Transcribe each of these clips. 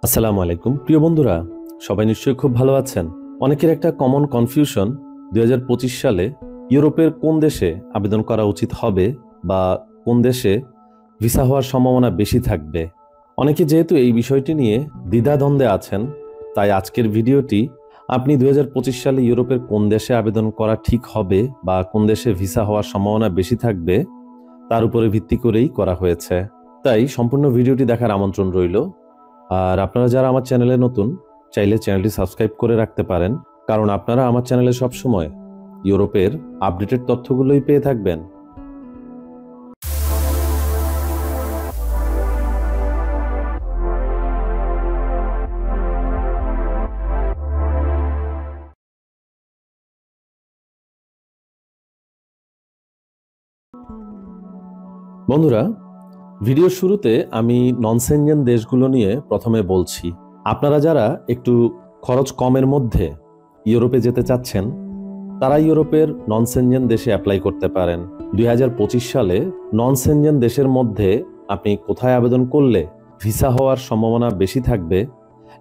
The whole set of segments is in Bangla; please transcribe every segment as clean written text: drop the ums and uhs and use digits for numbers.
আসসালামু আলাইকুম প্রিয় বন্ধুরা, সবাই নিশ্চয়ই খুব ভালো আছেন। অনেকের একটা কমন কনফিউশন 2025 সালে ইউরোপের কোন দেশে আবেদন করা উচিত হবে বা কোন দেশে ভিসা হওয়ার সম্ভাবনা বেশি থাকবে। অনেকে যেহেতু এই বিষয়টি নিয়ে দ্বিধাদ্বন্দ্বে আছেন, তাই আজকের ভিডিওটি আপনি 2025 সালে ইউরোপের কোন দেশে আবেদন করা ঠিক হবে বা কোন দেশে ভিসা হওয়ার সম্ভাবনা বেশি থাকবে তার উপরে ভিত্তি করেই করা হয়েছে। তাই সম্পূর্ণ ভিডিওটি দেখার আমন্ত্রণ রইল। আর আপনারা যারা আমার চ্যানেলে নতুন, চাইলে চ্যানেলটি সাবস্ক্রাইব করে রাখতে পারেন, কারণ আপনারা আমার চ্যানেলে সবসময় ইউরোপের আপডেটেড তথ্যগুলোই পেয়ে থাকবেন। বন্ধুরা, ভিডিওর শুরুতে আমি নন সেনজেন দেশগুলো নিয়ে প্রথমে বলছি। আপনারা যারা একটু খরচ কমের মধ্যে ইউরোপে যেতে চাচ্ছেন, তারা ইউরোপের নন সেনজেন দেশে অ্যাপ্লাই করতে পারেন। 2025 সালে নন সেনজেন দেশের মধ্যে আপনি কোথায় আবেদন করলে ভিসা হওয়ার সম্ভাবনা বেশি থাকবে,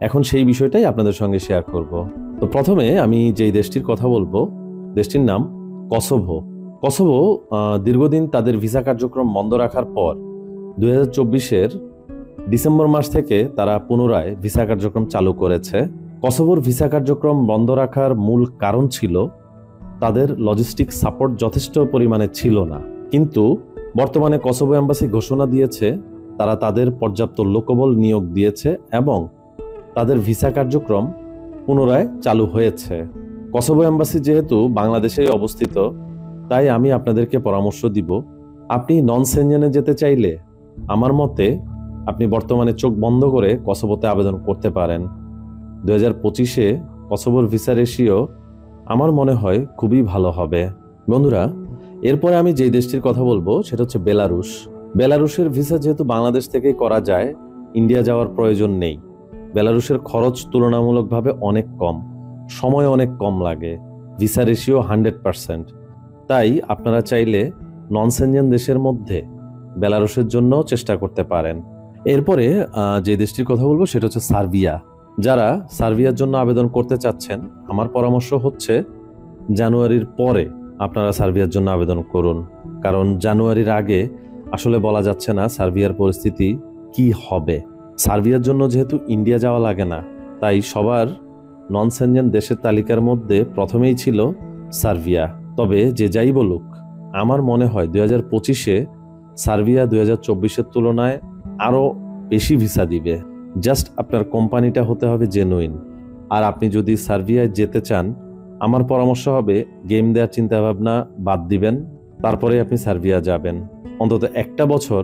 এখন সেই বিষয়টাই আপনাদের সঙ্গে শেয়ার করব। তো প্রথমে আমি যেই দেশটির কথা বলবো, দেশটির নাম কসোভো। কসোভো দীর্ঘদিন তাদের ভিসা কার্যক্রম বন্ধ রাখার পর 2024-এর ডিসেম্বর মাস থেকে তারা পুনরায় ভিসা কার্যক্রম চালু করেছে। কসোভোর ভিসা কার্যক্রম বন্ধ রাখার মূল কারণ ছিল তাদের লজিস্টিক সাপোর্ট যথেষ্ট পরিমাণে ছিল না। কিন্তু বর্তমানে কসোভো এম্বাসি ঘোষণা দিয়েছে তারা তাদের পর্যাপ্ত লোকবল নিয়োগ দিয়েছে এবং তাদের ভিসা কার্যক্রম পুনরায় চালু হয়েছে। কসোভো এম্বাসি যেহেতু বাংলাদেশেই অবস্থিত, তাই আমি আপনাদেরকে পরামর্শ দিব, আপনি নন সেনজেনে যেতে চাইলে আমার মতে আপনি বর্তমানে চোখ বন্ধ করে কসোভোতে আবেদন করতে পারেন। 2025-এ কসোভোর ভিসা রেশিও আমার মনে হয় খুবই ভালো হবে। বন্ধুরা, এরপরে আমি যেই দেশটির কথা বলবো সেটা হচ্ছে বেলারুশ। বেলারুশের ভিসা যেহেতু বাংলাদেশ থেকেই করা যায়, ইন্ডিয়া যাওয়ার প্রয়োজন নেই। বেলারুশের খরচ তুলনামূলকভাবে অনেক কম, সময় অনেক কম লাগে, ভিসা রেশিও 100%। তাই আপনারা চাইলে নন সেনজেন দেশের মধ্যে বেলারুশের জন্য চেষ্টা করতে পারেন। এরপরে যে দেশটির কথা বলবো সেটা হচ্ছে সার্বিয়া। যারা সার্বিয়ার জন্য আবেদন করতে চাচ্ছেন, আমার পরামর্শ হচ্ছে জানুয়ারির পরে আপনারা সার্বিয়ার জন্য আবেদন করুন, কারণ জানুয়ারির আগে আসলে বলা যাচ্ছে না সার্বিয়ার পরিস্থিতি কি হবে। সার্বিয়ার জন্য যেহেতু ইন্ডিয়া যাওয়া লাগে না, তাই সবার নন সেনজেন দেশের তালিকার মধ্যে প্রথমেই ছিল সার্বিয়া। তবে যে যাই বলুক, আমার মনে হয় 2025-এ সার্বিয়া 2024-এর তুলনায় আরো বেশি ভিসা দিবে। জাস্ট আপনার কোম্পানিটা হতে হবে জেনুইন। আর আপনি যদি সার্বিয়ায় যেতে চান, আমার পরামর্শ হবে গেম দেওয়ার চিন্তা ভাবনা বাদ দিবেন, তারপরে আপনি সার্বিয়া যাবেন। অন্তত একটা বছর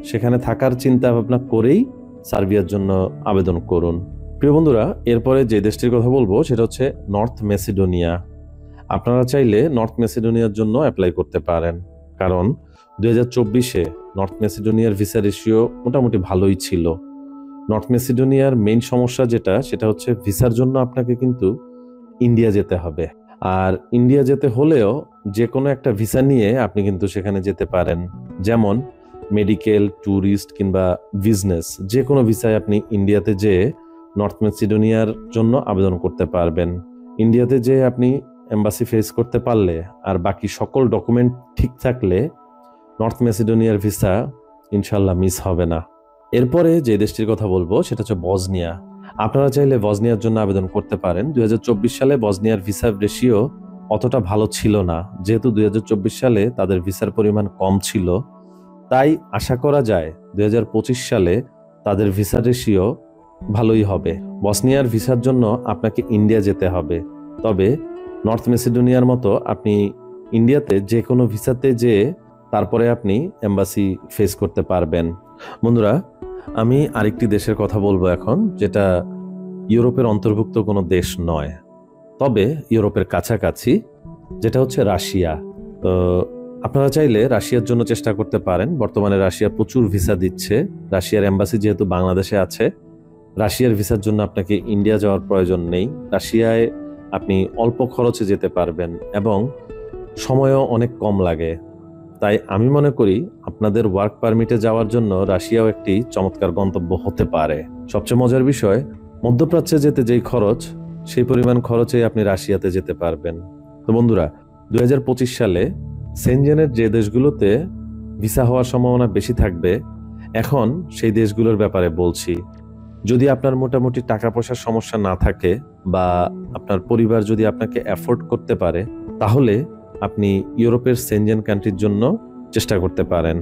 সেখানে থাকার চিন্তা ভাবনা করেই সার্বিয়ার জন্য আবেদন করুন। প্রিয় বন্ধুরা, এরপরে যে দেশটির কথা বলবো সেটা হচ্ছে নর্থ মেসিডোনিয়া। আপনারা চাইলে নর্থ মেসিডোনিয়ার জন্য অ্যাপ্লাই করতে পারেন, কারণ 2024-এ নর্থ মেসিডোনিয়ার ভিসা রেশিও মোটামুটি ভালোই ছিল। নর্থ মেসিডোনিয়ার মেইন সমস্যা সেটা হচ্ছে ভিসার জন্য আপনাকে কিন্তু ইন্ডিয়া যেতে হবে। আর ইন্ডিয়া যেতে হলেও যে কোনো একটা ভিসা নিয়ে আপনি কিন্তু সেখানে যেতে পারেন, যেমন মেডিকেল, ট্যুরিস্ট কিংবা বিজনেস, যে কোনো ভিসায় আপনি ইন্ডিয়াতে যেয়ে নর্থ মেসিডোনিয়ার জন্য আবেদন করতে পারবেন। ইন্ডিয়াতে যেয়ে আপনি এম্বাসি ফেস করতে পারলে আর বাকি সকল ডকুমেন্ট ঠিক থাকলে নর্থ মেসিডোনিয়ার ভিসা ইনশাল্লাহ মিস হবে না। এরপরে যে দেশটির কথা বলবো সেটা হচ্ছে বসনিয়া। আপনারা চাইলে বসনিয়ার জন্য আবেদন করতে পারেন। 2024 সালে বসনিয়ার ভিসা রেশিও অতটা ভালো ছিল না, যেহেতু 2024 সালে তাদের ভিসার পরিমাণ কম ছিল, তাই আশা করা যায় 2025 সালে তাদের ভিসা রেশিও ভালোই হবে। বসনিয়ার ভিসার জন্য আপনাকে ইন্ডিয়া যেতে হবে, তবে নর্থ মেসিডোনিয়ার মতো আপনি ইন্ডিয়াতে যে কোনো ভিসাতে যেয়ে তারপরে আপনি এম্বাসি ফেস করতে পারবেন। বন্ধুরা, আমি আরেকটি দেশের কথা বলবো এখন, যেটা ইউরোপের অন্তর্ভুক্ত কোনো দেশ নয়, তবে ইউরোপের কাছাকাছি, যেটা হচ্ছে রাশিয়া। তো আপনারা চাইলে রাশিয়ার জন্য চেষ্টা করতে পারেন। বর্তমানে রাশিয়া প্রচুর ভিসা দিচ্ছে। রাশিয়ার এম্বাসি যেহেতু বাংলাদেশে আছে, রাশিয়ার ভিসার জন্য আপনাকে ইন্ডিয়া যাওয়ার প্রয়োজন নেই। রাশিয়ায় আপনি অল্প খরচে যেতে পারবেন এবং সময়ও অনেক কম লাগে। তাই আমি মনে করি আপনাদের ওয়ার্ক পারমিটে যাওয়ার জন্য রাশিয়াও একটি চমৎকার গন্তব্য হতে পারে। সবচেয়ে মজার বিষয়, মধ্যপ্রাচ্যে যেতে যেই খরচ, সেই পরিমাণ খরচে আপনি রাশিয়াতে যেতে পারবেন। তো বন্ধুরা, 2025 সালে সেনজেনের যে দেশগুলোতে ভিসা হওয়ার সম্ভাবনা বেশি থাকবে, এখন সেই দেশগুলোর ব্যাপারে বলছি। যদি আপনার মোটামুটি টাকা পয়সার সমস্যা না থাকে বা আপনার পরিবার যদি আপনাকে অ্যাফোর্ড করতে পারে, তাহলে আপনি ইউরোপের সেনজেন কান্ট্রির জন্য চেষ্টা করতে পারেন।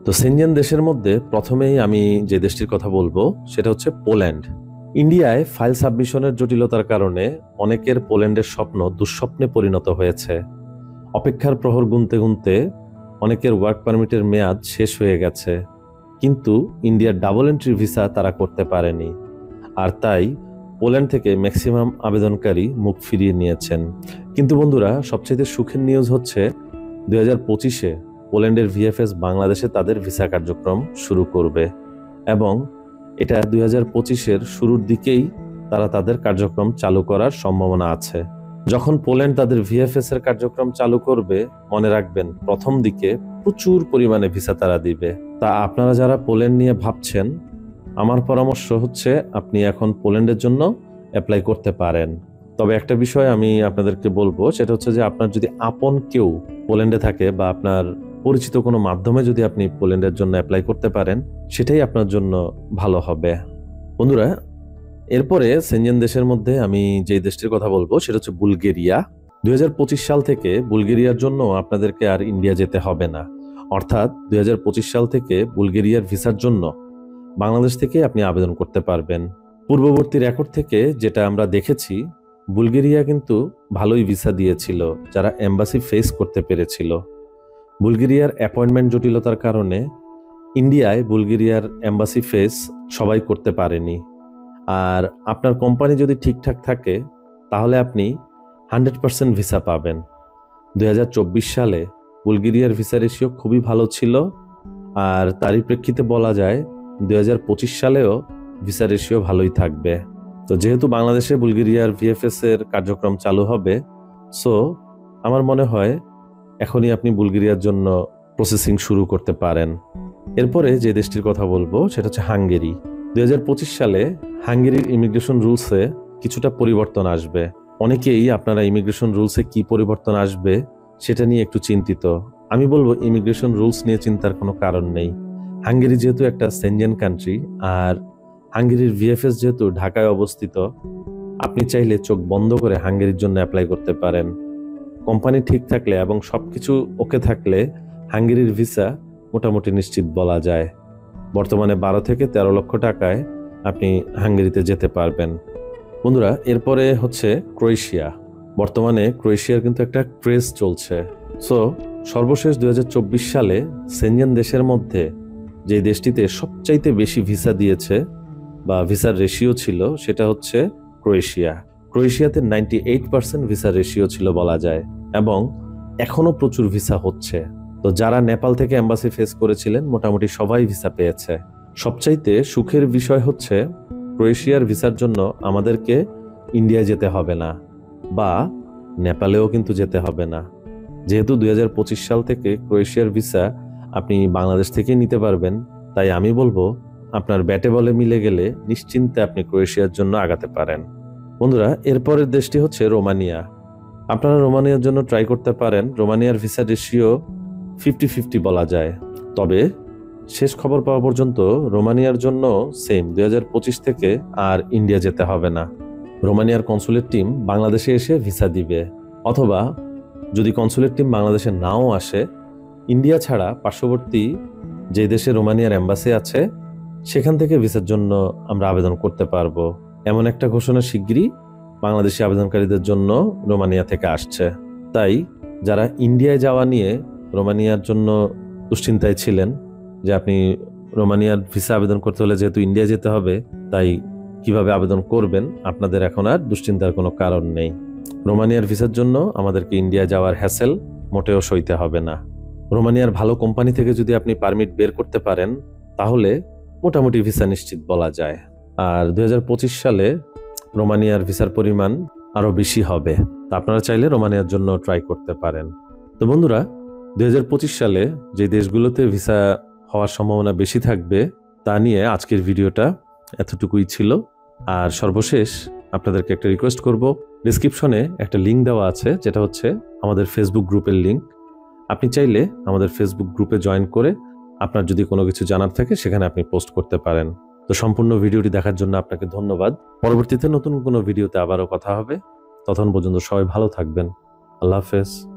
তো সেনজেন দেশের মধ্যে প্রথমেই আমি যে দেশটির কথা বলবো সেটা হচ্ছে পোল্যান্ড। ইন্ডিয়ায় ফাইল সাবমিশনের জটিলতার কারণে অনেকের পোল্যান্ডের স্বপ্ন দুঃস্বপ্নে পরিণত হয়েছে। অপেক্ষার প্রহর গুনতে গুনতে অনেকের ওয়ার্ক পারমিটের মেয়াদ শেষ হয়ে গেছে, কিন্তু ইন্ডিয়ার ডাবল এন্ট্রি ভিসা তারা করতে পারেনি। আর তাই পোল্যান্ড থেকে ম্যাক্সিমাম আবেদনকারী মুখ ফিরিয়ে নিয়েছেন। কিন্তু বন্ধুরা, সবচেয়ে সুখের নিউজ হচ্ছে 2025-এ পোল্যান্ডের ভিএফএস বাংলাদেশে তাদের ভিসা কার্যক্রম শুরু করবে এবং এটা 2025-এর শুরুর দিকেই তারা তাদের কার্যক্রম চালু করার সম্ভাবনা আছে। যখন পোল্যান্ড তাদের ভিএফএস এর কার্যক্রম চালু করবে, মনে রাখবেন প্রথম দিকে প্রচুর পরিমাণে ভিসা তারা দিবে। তা আপনারা যারা পোল্যান্ড নিয়ে ভাবছেন, আমার পরামর্শ হচ্ছে আপনি এখন পোল্যান্ডের জন্য অ্যাপ্লাই করতে পারেন। তবে একটা বিষয় আমি আপনাদেরকে বলবো, সেটা হচ্ছে যে আপনার যদি আপন কেউ পোল্যান্ডে থাকে বা আপনার পরিচিত কোনো মাধ্যমে যদি আপনি পোল্যান্ডের জন্য অ্যাপ্লাই করতে পারেন, সেটাই আপনার জন্য ভালো হবে। বন্ধুরা, এরপরে সেনজেন দেশের মধ্যে আমি যে দেশটির কথা বলবো সেটা হচ্ছে বুলগেরিয়া। 2025 সাল থেকে বুলগেরিয়ার জন্য আপনাদেরকে আর ইন্ডিয়া যেতে হবে না। অর্থাৎ 2025 সাল থেকে বুলগেরিয়ার ভিসার জন্য বাংলাদেশ থেকে আপনি আবেদন করতে পারবেন। পূর্ববর্তী রেকর্ড থেকে যেটা আমরা দেখেছি, বুলগেরিয়া কিন্তু ভালোই ভিসা দিয়েছিল যারা এম্বাসি ফেস করতে পেরেছিল। বুলগেরিয়ার অ্যাপয়েন্টমেন্ট জটিলতার কারণে ইন্ডিয়ায় বুলগেরিয়ার এম্বাসি ফেস সবাই করতে পারেনি। আর আপনার কোম্পানি যদি ঠিকঠাক থাকে, তাহলে আপনি 100% ভিসা পাবেন। 2024 সালে বুলগেরিয়ার ভিসা রেশিও খুবই ভালো ছিল, আর তারই প্রেক্ষিতে বলা যায় 2025 সালেও ভিসা রেশিও ভালোই থাকবে। তো যেহেতু বাংলাদেশে বুলগেরিয়ার ভিএফএস এর কার্যক্রম চালু হবে, সো আমার মনে হয় এখনই আপনি বুলগেরিয়ার জন্য প্রসেসিং শুরু করতে পারেন। এরপরে যে দেশটির কথা বলবো সেটা হচ্ছে হাঙ্গেরি। 2025 সালে হাঙ্গেরির ইমিগ্রেশন রুলসে কিছুটা পরিবর্তন আসবে। অনেকেই আপনারা ইমিগ্রেশন রুলসে কি পরিবর্তন আসবে সেটা নিয়ে একটু চিন্তিত। আমি বলবো ইমিগ্রেশন রুলস নিয়ে চিন্তার কোনো কারণ নেই। হাঙ্গেরি যেহেতু একটা সেনজেন কান্ট্রি, আর হাঙ্গেরির ভিএফএস যেহেতু ঢাকায় অবস্থিত, আপনি চাইলে চোখ বন্ধ করে হাঙ্গেরির জন্য অ্যাপ্লাই করতে পারেন। কোম্পানি ঠিক থাকলে এবং সবকিছু ওকে থাকলে হাঙ্গেরির ভিসা মোটামুটি নিশ্চিত বলা যায়। বর্তমানে 12 থেকে 13 লক্ষ টাকায় আপনি হাঙ্গেরিতে যেতে পারবেন। বন্ধুরা, এরপরে হচ্ছে ক্রোয়েশিয়া। বর্তমানে ক্রোয়েশিয়ার কিন্তু একটা ক্রেজ চলছে। সো সর্বশেষ 2024 সালে সেনজেন দেশের মধ্যে যে দেশটিতে সবচাইতে বেশি ভিসা দিয়েছে বা ভিসার রেশিও ছিল, সেটা হচ্ছে ক্রোয়েশিয়া। ক্রোয়েশিয়াতে 98% ভিসার রেশিও ছিল বলা যায়, এবং এখনো প্রচুর ভিসা হচ্ছে। তো যারা নেপাল থেকে এম্বাসি ফেস করেছিলেন, মোটামুটি সবাই ভিসা পেয়েছে। সবচাইতে সুখের বিষয় হচ্ছে ক্রোয়েশিয়ার ভিসার জন্য আমাদেরকে ইন্ডিয়া যেতে হবে না, বা নেপালেও কিন্তু যেতে হবে না। যেহেতু 2025 সাল থেকে ক্রোয়েশিয়ার ভিসা আপনি বাংলাদেশ থেকে নিতে পারবেন, তাই আমি বলবো আপনার ব্যাটে বলে মিলে গেলে নিশ্চিন্তে আপনি ক্রোয়েশিয়ার জন্য আগাতে পারেন। বন্ধুরা, এরপরের দেশটি হচ্ছে রোমানিয়া। আপনারা রোমানিয়ার জন্য ট্রাই করতে পারেন। রোমানিয়ার ভিসা রেশিও 50-50 বলা যায়। তবে শেষ খবর পাওয়া পর্যন্ত রোমানিয়ার জন্য সেম 2025 থেকে আর ইন্ডিয়া যেতে হবে না। রোমানিয়ার কনসুলেট টিম বাংলাদেশে এসে ভিসা দিবে, অথবা যদি কনসুলেট টিম বাংলাদেশে নাও আসে, ইন্ডিয়া ছাড়া পার্শ্ববর্তী যে দেশে রোমানিয়ার এম্বাসি আছে সেখান থেকে ভিসার জন্য আমরা আবেদন করতে পারবো। এমন একটা ঘোষণা শিগগিরই বাংলাদেশি আবেদনকারীদের জন্য রোমানিয়া থেকে আসছে। তাই যারা ইন্ডিয়ায় যাওয়া নিয়ে রোমানিয়ার জন্য দুশ্চিন্তায় ছিলেন যে আপনি রোমানিয়ার ভিসা আবেদন করতে হলে যেহেতু ইন্ডিয়া যেতে হবে, তাই কিভাবে আবেদন করবেন, আপনাদের এখন আর দুশ্চিন্তার কোনো কারণ নেই। রোমানিয়ার ভিসার জন্য আমাদেরকে ইন্ডিয়া যাওয়ার হ্যাসেল মোটেও সইতে হবে না। রোমানিয়ার ভালো কোম্পানি থেকে যদি আপনি পারমিট বের করতে পারেন, তাহলে মোটামুটি ভিসা নিশ্চিত বলা যায়। আর 2025 সালে রোমানিয়ার ভিসার পরিমাণ আরো বেশি হবে। তা আপনারা চাইলে রোমানিয়ার জন্য ট্রাই করতে পারেন। তো বন্ধুরা, 2025 সালে যে দেশগুলোতে ভিসা হওয়ার সম্ভাবনা বেশি থাকবে তা নিয়ে আজকের ভিডিওটা এতটুকুই ছিল। আর সর্বশেষ আপনাদেরকে একটা রিকোয়েস্ট করব, ডেসক্রিপশনে একটা লিঙ্ক দেওয়া আছে, যেটা হচ্ছে আমাদের ফেসবুক গ্রুপের লিঙ্ক। আপনি চাইলে আমাদের ফেসবুক গ্রুপে জয়েন করে আপনার যদি কোনো কিছু জানার থাকে সেখানে আপনি পোস্ট করতে পারেন। তো সম্পূর্ণ ভিডিওটি দেখার জন্য আপনাকে ধন্যবাদ। পরবর্তীতে নতুন কোনো ভিডিওতে আবারও কথা হবে। ততক্ষণ পর্যন্ত সবাই ভালো থাকবেন। আল্লাহ হাফেজ।